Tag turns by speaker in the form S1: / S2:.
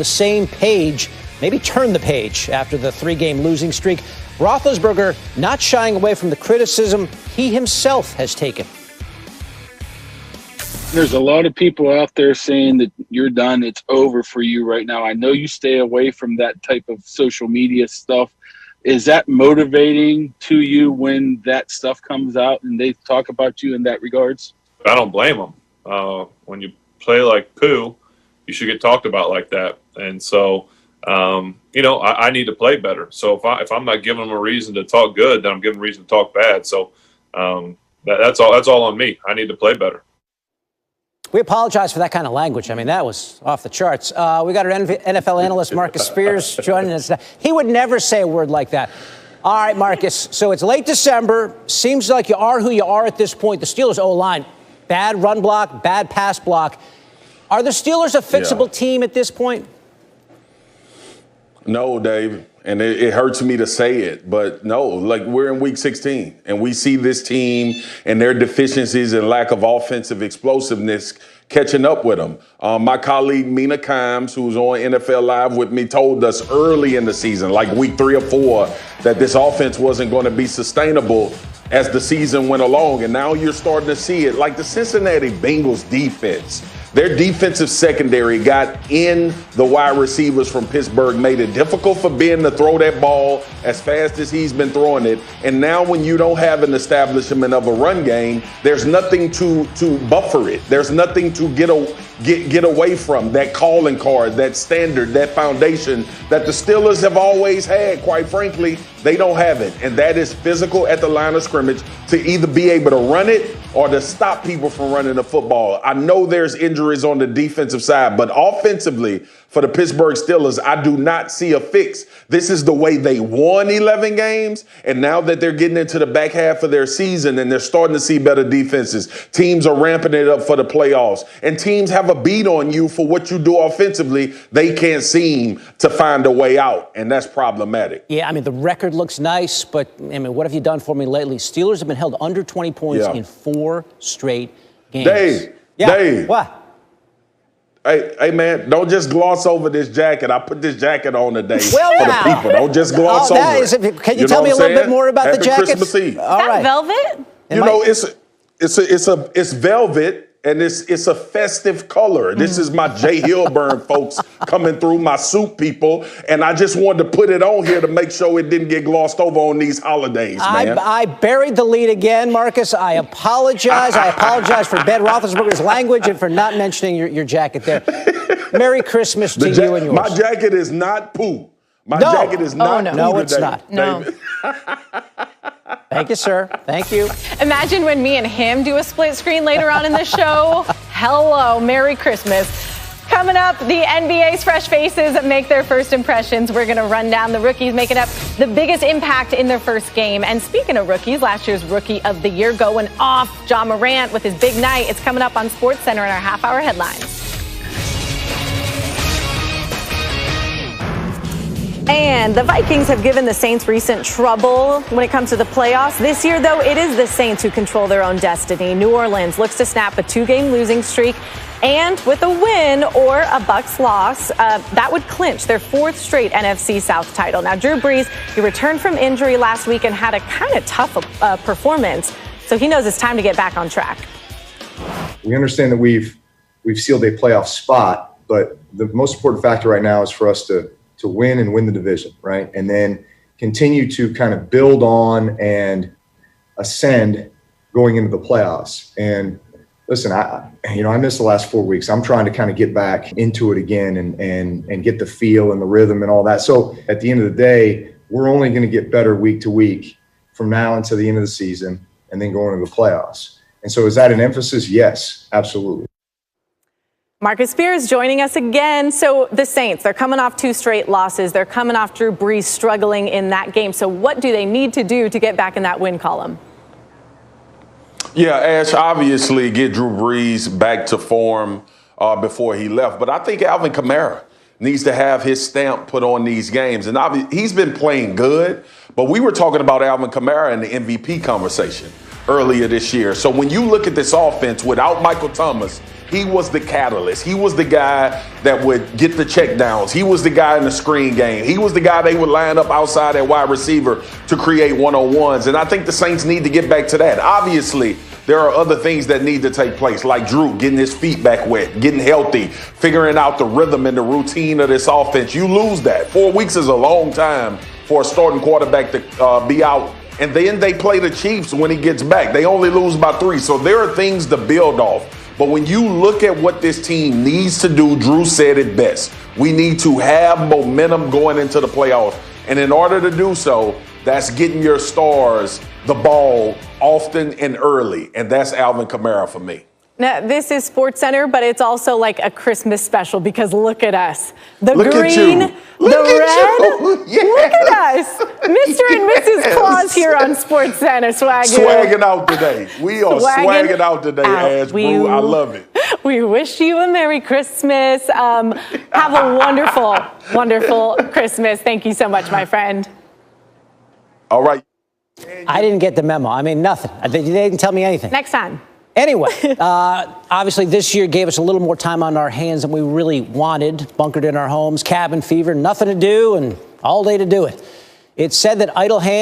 S1: the same page, maybe turn the page after the 3-game losing streak. Roethlisberger not shying away from the criticism he himself has taken.
S2: There's a lot of people out there saying that you're done, it's over for you right now. I know you stay away from that type of social media stuff. Is that motivating to you when that stuff comes out and they talk about you in that regards?
S3: I don't blame them. When you play like poo, you should get talked about like that. And so, I need to play better. So if I'm not giving them a reason to talk good, then I'm giving them a reason to talk bad. So that's all on me. I need to play better.
S1: We apologize for that kind of language. I mean, that was off the charts. We got our NFL analyst, Marcus Spears, joining us. He would never say a word like that. All right, Marcus, so it's late December. Seems like you are who you are at this point. The Steelers' O-line, bad run block, bad pass block. Are the Steelers a fixable team at this point?
S4: No, Dave, and it hurts me to say it, but no, like we're in week 16 and we see this team and their deficiencies and lack of offensive explosiveness catching up with them. My colleague Mina Kimes, who's on NFL Live with me, told us early in the season, like week 3 or 4, that this offense wasn't going to be sustainable as the season went along. And now you're starting to see it, like the Cincinnati Bengals defense. Their defensive secondary got in the wide receivers from Pittsburgh, made it difficult for Ben to throw that ball as fast as he's been throwing it. And now when you don't have an establishment of a run game, there's nothing to buffer it. There's nothing to get away from, that calling card, that standard, that foundation that the Steelers have always had. Quite frankly, they don't have it. And that is physical at the line of scrimmage to either be able to run it or to stop people from running the football. I know there's injuries on the defensive side, but offensively for the Pittsburgh Steelers, I do not see a fix. This is the way they won 11 games, and now that they're getting into the back half of their season and they're starting to see better defenses, teams are ramping it up for the playoffs, and teams have a beat on you for what you do offensively. They can't seem to find a way out, and that's problematic.
S1: Yeah, I mean, the record looks nice, but, I mean, what have you done for me lately? Steelers have been held under 20 points in 4 straight games.
S4: Dave.
S1: What?
S4: Hey, man, don't just gloss over this jacket. I put this jacket on today for
S1: now.
S4: the people. Don't just gloss over it.
S1: Can you tell me a little bit more about the jacket?
S4: Christmas Eve.
S1: All right.
S5: Velvet?
S4: It's velvet. And it's a festive color. This is my Jay Hilburn folks coming through, my suit people. And I just wanted to put it on here to make sure it didn't get glossed over on these holidays, man.
S1: I buried the lead again, Marcus. I apologize. I apologize for Ben Roethlisberger's language and for not mentioning your jacket there. Merry Christmas to you and yours.
S4: My jacket is not poo. Jacket is not poo.
S1: No, it's not.
S5: No.
S1: Thank you, sir. Thank you.
S5: Imagine when me and him do a split screen later on in the show. Hello, Merry Christmas. Coming up, the NBA's fresh faces make their first impressions. We're going to run down the rookies making up the biggest impact in their first game. And speaking of rookies, last year's Rookie of the Year going off. John Morant with his big night. It's coming up on SportsCenter in our half-hour headlines. And the Vikings have given the Saints recent trouble when it comes to the playoffs. This year, though, it is the Saints who control their own destiny. New Orleans looks to snap a 2-game losing streak. And with a win or a Bucs loss, that would clinch their 4th straight NFC South title. Now, Drew Brees, he returned from injury last week and had a kind of tough performance. So he knows it's time to get back on track.
S6: We understand that we've sealed a playoff spot, but the most important factor right now is for us to win and win the division, right? And then continue to kind of build on and ascend going into the playoffs. And listen, I missed the last 4 weeks. I'm trying to kind of get back into it again and get the feel and the rhythm and all that. So at the end of the day, we're only going to get better week to week from now until the end of the season and then going into the playoffs. And so is that an emphasis? Yes, absolutely.
S5: Marcus Spears joining us again. So the Saints, they're coming off 2 straight losses. They're coming off Drew Brees struggling in that game. So what do they need to do to get back in that win column?
S4: Yeah, Ash, obviously get Drew Brees back to form before he left. But I think Alvin Kamara needs to have his stamp put on these games. And he's been playing good. But we were talking about Alvin Kamara in the MVP conversation earlier this year. So when you look at this offense without Michael Thomas He was the catalyst. He was the guy that would get the check downs. He was the guy in the screen game. He was the guy they would line up outside at wide receiver to create one-on-ones. And I think the Saints need to get back to that. Obviously, there are other things that need to take place, like Drew getting his feet back wet, getting healthy, figuring out the rhythm and the routine of this offense. You lose that. 4 weeks is a long time for a starting quarterback to be out. And then they play the Chiefs when he gets back. They only lose by 3. So there are things to build off. But when you look at what this team needs to do, Drew said it best. We need to have momentum going into the playoffs. And in order to do so, that's getting your stars the ball often and early. And that's Alvin Kamara for me.
S5: Now, this is SportsCenter, but it's also like a Christmas special because look at us. The
S4: look
S5: green,
S4: at you.
S5: the
S4: Look
S5: red.
S4: at you. Yes.
S5: Look at us. Mr. and Mrs. Claus here on SportsCenter.
S4: Swagging out today. We are swagging out today, Ash Brew. I love it.
S5: We wish you a Merry Christmas. Have a wonderful, wonderful Christmas. Thank you so much, my friend.
S4: All right.
S1: I didn't get the memo. I mean, nothing. They didn't tell me anything.
S5: Next time.
S1: Anyway, obviously this year gave us a little more time on our hands than we really wanted. Bunkered in our homes, cabin fever, nothing to do, and all day to do it. It's said that idle hands